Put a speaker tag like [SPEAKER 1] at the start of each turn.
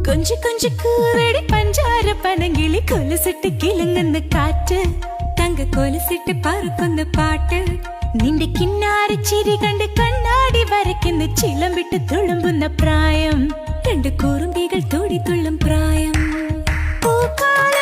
[SPEAKER 1] കൊഞ്ചി കൊഞ്ചി കൂറടി പഞ്ചാര പനങ്കിളി കൊലുസിട്ട് കിളങ്ങുന്ന കാറ്റ് തങ്ക കൊലുസിട്ട് പറക്കുന്ന പാട്ട് നിന്റെ കിന്നാര ചിരി കണ്ട് കണ്ണാടി വരയ്ക്കുന്ന ചിലമ്പിട്ട് തുളുമ്പുന്ന പ്രായം രണ്ട് കുറുമ്പികൾ തോടി തുള്ളും പ്രായം പൂക്കാല